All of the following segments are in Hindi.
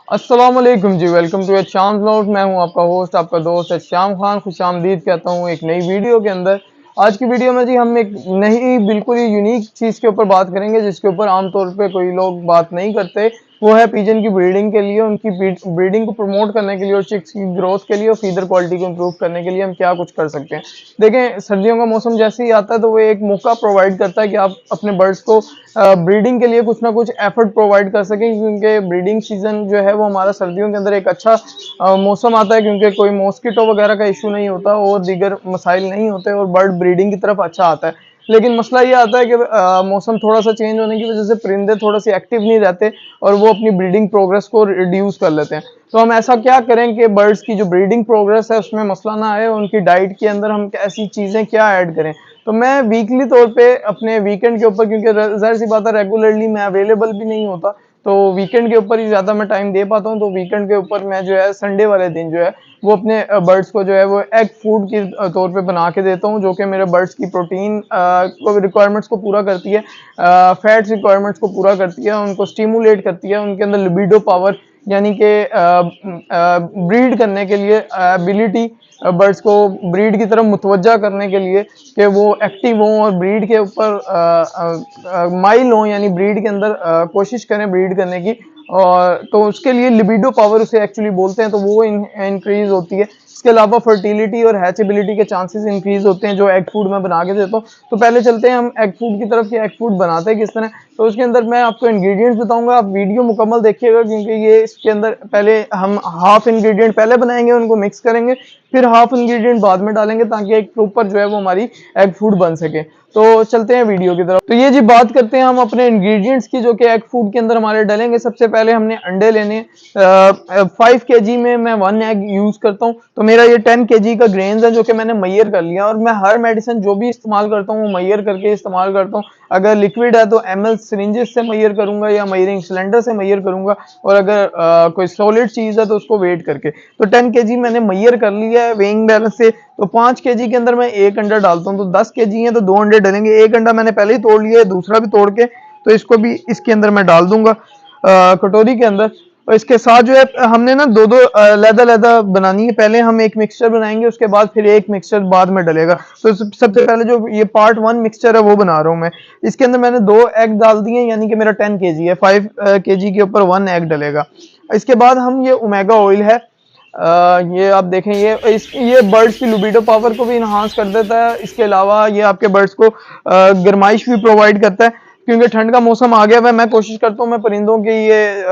अस्सलाम वालेकुम जी, वेलकम टू शाम व्लॉग। मैं हूं आपका होस्ट, आपका दोस्त शाम खान। खुशामदीद कहता हूं एक नई वीडियो के अंदर। आज की वीडियो में जी हम एक नई बिल्कुल ही यूनिक चीज़ के ऊपर बात करेंगे, जिसके ऊपर आमतौर पे कोई लोग बात नहीं करते। वो है पिजन की ब्रीडिंग के लिए, उनकी ब्रीडिंग को प्रमोट करने के लिए और चिक्स की ग्रोथ के लिए और फीडर क्वालिटी को इम्प्रूव करने के लिए हम क्या कुछ कर सकते हैं। देखें, सर्दियों का मौसम जैसे ही आता है तो वो एक मौका प्रोवाइड करता है कि आप अपने बर्ड्स को ब्रीडिंग के लिए कुछ ना कुछ एफर्ट प्रोवाइड कर सकें, क्योंकि ब्रीडिंग सीजन जो है वो हमारा सर्दियों के अंदर एक अच्छा मौसम आता है, क्योंकि कोई मॉस्किटो वगैरह का इशू नहीं होता और दीगर मसाइल नहीं होते और बर्ड ब्रीडिंग की तरफ अच्छा आता है। लेकिन मसला ये आता है कि मौसम थोड़ा सा चेंज होने की वजह से परिंदे थोड़े से एक्टिव नहीं रहते और वो अपनी ब्रीडिंग प्रोग्रेस को रिड्यूस कर लेते हैं। तो हम ऐसा क्या करें कि बर्ड्स की जो ब्रीडिंग प्रोग्रेस है उसमें मसला ना आए, उनकी डाइट के अंदर हम ऐसी चीज़ें क्या ऐड करें। तो मैं वीकली तौर पे अपने वीकेंड के ऊपर, क्योंकि ज़ाहिर सी बात है रेगुलरली मैं अवेलेबल भी नहीं होता, तो वीकेंड के ऊपर ही ज़्यादा मैं टाइम दे पाता हूँ। तो वीकेंड के ऊपर मैं जो है संडे वाले दिन जो है वो अपने बर्ड्स को जो है वो एग फूड के तौर पे बना के देता हूँ, जो कि मेरे बर्ड्स की प्रोटीन रिक्वायरमेंट्स को पूरा करती है, फैट्स रिक्वायरमेंट्स को पूरा करती है, उनको स्टिमुलेट करती है, उनके अंदर लिबिडो पावर यानी कि ब्रीड करने के लिए एबिलिटी, बर्ड्स को ब्रीड की तरफ मुतवज्जा करने के लिए कि वो एक्टिव हों और ब्रीड के ऊपर माइल हों, यानी ब्रीड के अंदर कोशिश करें ब्रीड करने की। और तो उसके लिए लिबिडो पावर उसे एक्चुअली बोलते हैं, तो वो इंक्रीज होती है। इसके अलावा फर्टिलिटी और हैचेबिलिटी के चांसेस इंक्रीज होते हैं जो एग फूड में बना के देता हूँ। तो पहले चलते हैं हम एग फूड की तरफ कि एग फूड बनाते हैं किस तरह। तो उसके अंदर मैं आपको इंग्रेडिएंट्स बताऊंगा, आप वीडियो मुकम्मल देखिएगा, क्योंकि ये इसके अंदर पहले हम हाफ इंग्रेडिएंट पहले बनाएंगे, उनको मिक्स करेंगे, फिर हाफ इंग्रेडिएंट बाद में डालेंगे, ताकि एक प्रॉपर जो है वो हमारी एग फूड बन सके। तो चलते हैं वीडियो की तरफ। तो ये जी बात करते हैं हम अपने इंग्रेडिएंट्स की, जो कि एग फूड के अंदर हमारे डलेंगे। सबसे पहले हमने अंडे लेने हैं। 5 kg में मैं 1 एग यूज करता हूँ। तो मेरा ये 10 kg का ग्रेन्स है जो कि मैंने मैयर कर लिया, और मैं हर मेडिसिन जो भी इस्तेमाल करता हूँ वो मैयर करके इस्तेमाल करता हूँ। अगर लिक्विड है तो ml सिरिंजेस से मैयर करूंगा या मैयरिंग सिलेंडर से मैयर करूंगा, और अगर कोई सॉलिड चीज है तो उसको वेट करके। तो 10 kg मैंने मैयर कर लिया है वेइंग बैलेंस से। तो 5 kg के अंदर मैं एक अंडा डालता हूँ, तो 10 kg है तो 2 अंडे डलेंगे। एक अंडा मैंने पहले ही तोड़ लिया है, दूसरा भी तोड़ के तो इसको भी इसके अंदर मैं डाल दूंगा कटोरी के अंदर। और इसके साथ जो है हमने ना दो दो लैदा लैदा बनानी है। पहले हम एक मिक्सचर बनाएंगे, उसके बाद फिर एक मिक्सचर बाद में डलेगा। तो सबसे पहले जो ये पार्ट 1 मिक्सचर है वो बना रहा हूँ मैं। इसके अंदर मैंने 2 एग डाल दिए, यानी कि मेरा 10 kg है, 5 kg के ऊपर 1 एग डलेगा। इसके बाद हम ये ओमेगा ऑयल है, ये आप देखें, ये बर्ड्स की लिबिडो पावर को भी इन्हांस कर देता है। इसके अलावा ये आपके बर्ड्स को गर्माइश भी प्रोवाइड करता है, क्योंकि ठंड का मौसम आ गया है। मैं कोशिश करता हूँ मैं परिंदों के ये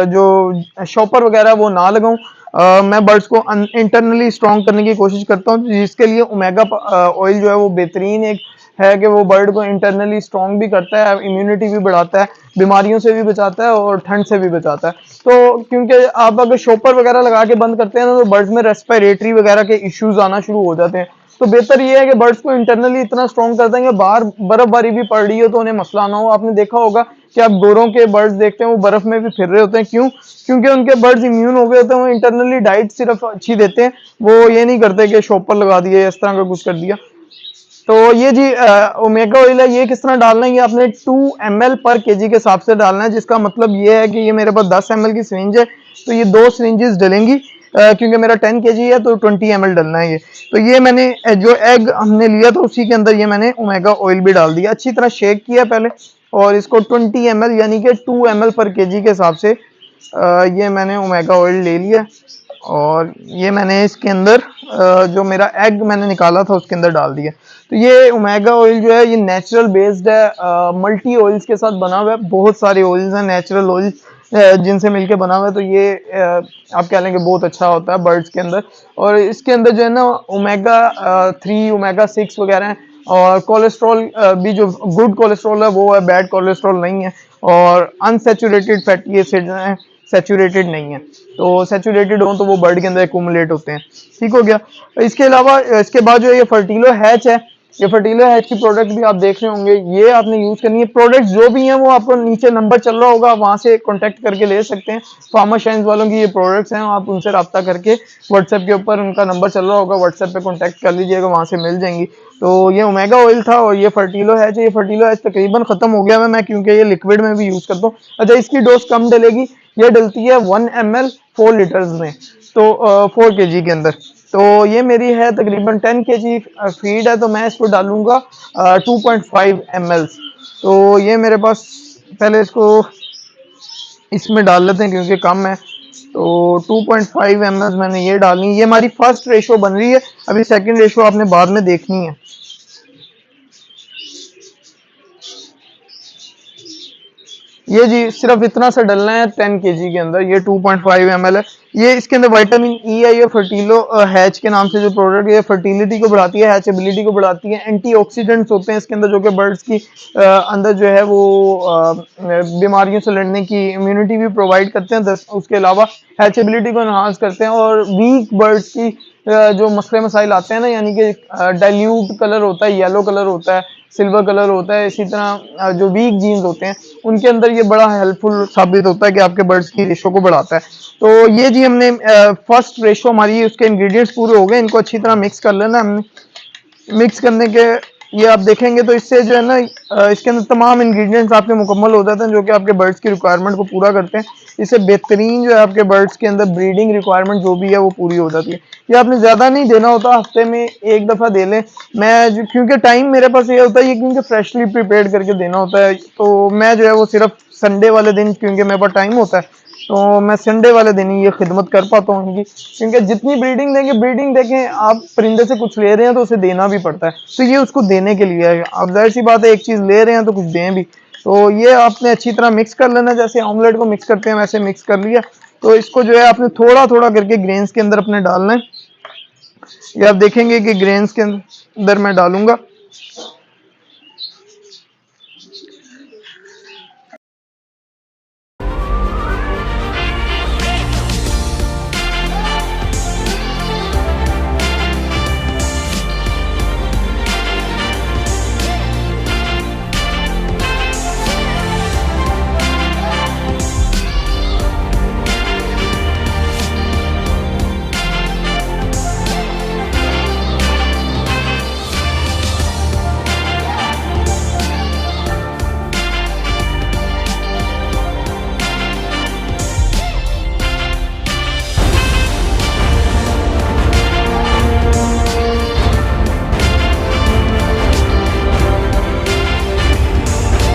जो शॉपर वगैरह वो ना लगाऊं। मैं बर्ड्स को इंटरनली स्ट्रॉन्ग करने की कोशिश करता हूँ, जिसके लिए ओमेगा ऑयल जो है वो बेहतरीन एक है कि वो बर्ड को इंटरनली स्ट्रॉन्ग भी करता है, इम्यूनिटी भी बढ़ाता है, बीमारियों से भी बचाता है और ठंड से भी बचाता है। तो क्योंकि आप अगर शॉपर वगैरह लगा के बंद करते हैं ना, तो बर्ड्स में रेस्पिरेटरी वगैरह के इश्यूज आना शुरू हो जाते हैं। तो बेहतर ये है कि बर्ड्स को इंटरनली इतना स्ट्रॉन्ग कर देंगे, बाहर बर्फबारी भी पड़ रही हो तो उन्हें मसला ना हो। आपने देखा होगा कि आप गोरों के बर्ड्स देखते हैं वो बर्फ में भी फिर रहे होते हैं, क्यों? क्योंकि उनके बर्ड्स इम्यून हो गए होते हैं, वो इंटरनली डाइट सिर्फ अच्छी देते हैं, वो ये नहीं करते कि शॉपर लगा दिए इस तरह का कुछ कर दिया। तो ये जी ओमेगा ऑयल है, ये किस तरह डालना है, ये आपने 2 ml पर केजी के हिसाब से डालना है। जिसका मतलब ये है कि ये मेरे पास 10 ml की सिरिंज है, तो ये 2 सिरिंजेस डलेंगी, क्योंकि मेरा 10 kg है तो 20 ml डलना है ये। तो ये मैंने जो एग हमने लिया था उसी के अंदर ये मैंने ओमेगा ऑयल भी डाल दिया, अच्छी तरह शेक किया पहले, और इसको 20 ml यानी कि 2 ml पर केजी के हिसाब से ये मैंने ओमेगा ऑयल ले लिया। और ये मैंने इसके अंदर जो मेरा एग मैंने निकाला था उसके अंदर डाल दिया। तो ये ओमेगा ऑयल जो है ये नेचुरल बेस्ड है, मल्टी ऑयल्स के साथ बना हुआ है। बहुत सारे ऑयल्स हैं नेचुरल ऑयल जिनसे मिलके बना हुआ है। तो ये आप कह लेंगे बहुत अच्छा होता है बर्ड्स के अंदर। और इसके अंदर जो है ना ओमेगा 3 ओमेगा 6 वगैरह हैं, और कोलेस्ट्रॉल भी जो गुड कोलेस्ट्रॉल है वो है, बैड कोलेस्ट्रॉल नहीं है। और अनसेचुरेटेड फैटी एसिड हैं, सेचुरेटेड नहीं है। तो सेचुरेटेड हो तो वो बर्ड के अंदर एक्यूमुलेट होते हैं। ठीक हो गया। इसके अलावा इसके बाद जो है ये फर्टिलो हैच है, ये फर्टिलो हैच की प्रोडक्ट भी आप देख रहे होंगे, ये आपने यूज करनी है। प्रोडक्ट जो भी हैं वो आपको नीचे नंबर चल रहा होगा, वहां से कांटेक्ट करके ले सकते हैं। फार्मर शाइन्स वालों की ये प्रोडक्ट्स हैं, आप उनसे रब्ता करके व्हाट्सएप के ऊपर उनका नंबर चल रहा होगा, व्हाट्सएप पे कांटेक्ट कर लीजिएगा, वहां से मिल जाएंगी। तो ये ओमेगा ऑयल था और ये फर्टिलो हैच है। ये फर्टिलो हैच तकरीबन खत्म हो गया मैं क्योंकि ये लिक्विड में भी यूज करता हूँ। अच्छा, इसकी डोज कम डलेगी, ये डलती है 1 ml 4 लीटर्स में, तो 4 kg के अंदर। तो ये मेरी है तकरीबन 10 kg फीड है, तो मैं इसको डालूंगा 2.5 ml। तो ये मेरे पास, पहले इसको इसमें डाल लेते हैं क्योंकि कम है। तो 2.5 ml मैंने ये डालनी, ये हमारी फर्स्ट रेशो बन रही है। अभी सेकंड रेशो आपने बाद में देखनी है। ये जी सिर्फ इतना सा डलना है 10 kg के अंदर। ये 2.5 ml है। ये इसके अंदर विटामिन ई है। ये फर्टिलो हैच के नाम से जो प्रोडक्ट है, ये फर्टिलिटी को बढ़ाती है, हैचेबिलिटी को बढ़ाती है। एंटीऑक्सीडेंट्स होते हैं इसके अंदर जो कि बर्ड्स की अंदर जो है वो बीमारियों से लड़ने की इम्यूनिटी भी प्रोवाइड करते हैं। उसके अलावा हैचेबिलिटी को इन्हांस करते हैं और वीक बर्ड्स की जो मसले मसाइल आते हैं ना, यानी कि डाइल्यूट कलर होता है, येलो कलर होता है, सिल्वर कलर होता है, इसी तरह जो वीक जीन्स होते हैं उनके अंदर ये बड़ा हेल्पफुल साबित होता है कि आपके बर्ड्स की रेशो को बढ़ाता है। तो ये जी हमने फर्स्ट रेशो हमारी, उसके इंग्रेडिएंट्स पूरे हो गए, इनको अच्छी तरह मिक्स कर लेना हमने। मिक्स करने के ये आप देखेंगे तो इससे जो है ना इसके अंदर तमाम इंग्रेडिएंट्स आपके मुकम्मल हो जाते हैं जो कि आपके बर्ड्स की रिक्वायरमेंट को पूरा करते हैं। इससे बेहतरीन जो है आपके बर्ड्स के अंदर ब्रीडिंग रिक्वायरमेंट जो भी है वो पूरी हो जाती है। ये आपने ज़्यादा नहीं देना होता, हफ्ते में एक दफ़ा दे लें। मैं क्योंकि टाइम मेरे पास ये होता है, ये क्योंकि फ्रेशली प्रिपेयर करके देना होता है, तो मैं जो है वो सिर्फ संडे वाले दिन, क्योंकि मेरे पास टाइम होता है, तो मैं संडे वाले दिन ही ये खिदमत कर पाता हूँ इनकी। क्योंकि जितनी ब्रीडिंग देंगे, ब्रीडिंग देखें आप परिंदे से कुछ ले रहे हैं तो उसे देना भी पड़ता है, तो ये उसको देने के लिए है। अब जाहिर सी बात है, एक चीज़ ले रहे हैं तो कुछ दें भी। तो ये आपने अच्छी तरह मिक्स कर लेना, जैसे ऑमलेट को मिक्स करते हैं वैसे मिक्स कर लिया। तो इसको जो है आपने थोड़ा थोड़ा करके ग्रेन्स के अंदर अपने डालना है। ये आप देखेंगे कि ग्रेन्स के अंदर मैं डालूंगा।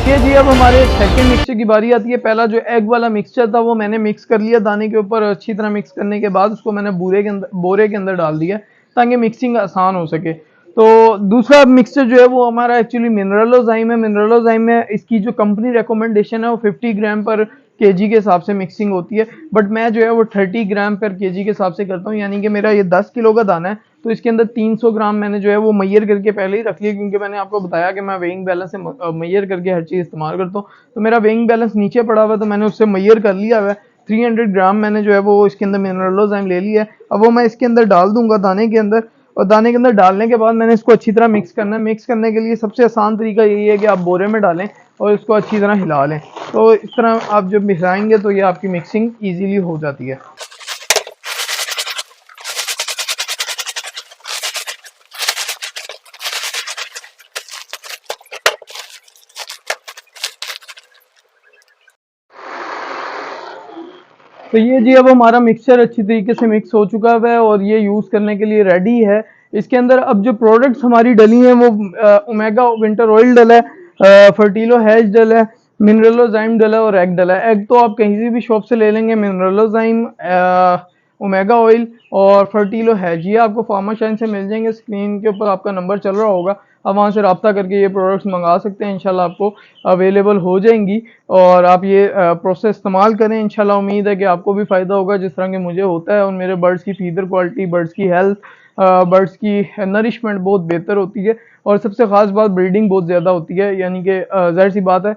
ये जी अब हमारे सेकंड मिक्सचर की बारी आती है। पहला जो एग वाला मिक्सचर था वो मैंने मिक्स कर लिया दाने के ऊपर। अच्छी तरह मिक्स करने के बाद उसको मैंने बोरे के अंदर डाल दिया ताकि मिक्सिंग आसान हो सके। तो दूसरा मिक्सचर जो है वो हमारा एक्चुअली मिनरलोजाइम है। मिनरलोजाइम में इसकी जो कंपनी रिकमेंडेशन है वो 50 ग्राम पर केजी के हिसाब से मिक्सिंग होती है, बट मैं जो है वो 30 ग्राम पर केजी के हिसाब से करता हूँ। यानी कि मेरा ये 10 किलो का दाना है तो इसके अंदर 300 ग्राम मैंने जो है वो मैयर करके पहले ही रख लिया, क्योंकि मैंने आपको बताया कि मैं वेइंग बैलेंस से मैयर करके हर चीज़ इस्तेमाल करता हूँ। तो मेरा वेइंग बैलेंस नीचे पड़ा हुआ है तो मैंने उससे मैयर कर लिया हुआ है। 300 ग्राम मैंने जो है वो इसके अंदर मिनरलोजाइम ले लिया है। अब वो मैं इसके अंदर डाल दूंगा दाने के अंदर, और दाने के अंदर डालने के बाद मैंने इसको अच्छी तरह मिक्स करना है। मिक्स करने के लिए सबसे आसान तरीका यही है कि आप बोरे में डालें और इसको अच्छी तरह हिला लें। तो इस तरह आप जब मिलाएंगे तो ये आपकी मिक्सिंग ईजीली हो जाती है। तो ये जी अब हमारा मिक्सचर अच्छी तरीके से मिक्स हो चुका है और ये यूज़ करने के लिए रेडी है। इसके अंदर अब जो प्रोडक्ट्स हमारी डली हैं वो ओमेगा विंटर ऑयल डला है, फर्टिलो हैच डला है, मिनरलोजाइम डला है और एग डला है। एग तो आप कहीं से भी शॉप से ले लेंगे। मिनरलोजाइम, ओमेगा ऑयल और फर्टिलो हैच ये आपको फार्माशाइन से मिल जाएंगे। स्क्रीन के ऊपर आपका नंबर चल रहा होगा, आप वहाँ से रब्ता करके ये प्रोडक्ट्स मंगा सकते हैं। इंशाल्लाह आपको अवेलेबल हो जाएंगी और आप ये प्रोसेस इस्तेमाल करें। इंशाल्लाह उम्मीद है कि आपको भी फ़ायदा होगा जिस तरह के मुझे होता है, और मेरे बर्ड्स की फीडर क्वालिटी, बर्ड्स की हेल्थ, बर्ड्स की नरिशमेंट बहुत बेहतर होती है। और सबसे ख़ास बात ब्रीडिंग बहुत ज़्यादा होती है, यानी कि ज़ाहिर सी बात है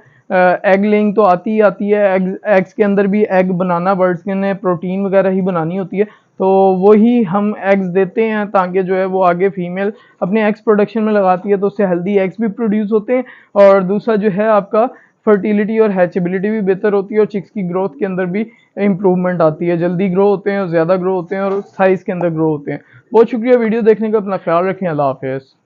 एग लेइंग तो आती ही आती है। एग्स के अंदर भी एग बनाना बर्ड्स के ने प्रोटीन वगैरह ही बनानी होती है, तो वही हम एग्स देते हैं ताकि जो है वो आगे फीमेल अपने एग्स प्रोडक्शन में लगाती है तो उससे हेल्दी एग्स भी प्रोड्यूस होते हैं। और दूसरा जो है आपका फर्टिलिटी और हैचेबिलिटी भी बेहतर होती है और चिक्स की ग्रोथ के अंदर भी इम्प्रूवमेंट आती है। जल्दी ग्रो होते हैं और ज़्यादा ग्रो होते हैं और साइज़ के अंदर ग्रो होते हैं। बहुत शुक्रिया वीडियो देखने का, अपना ख्याल रखें। अल्लाह हाफ़िज़।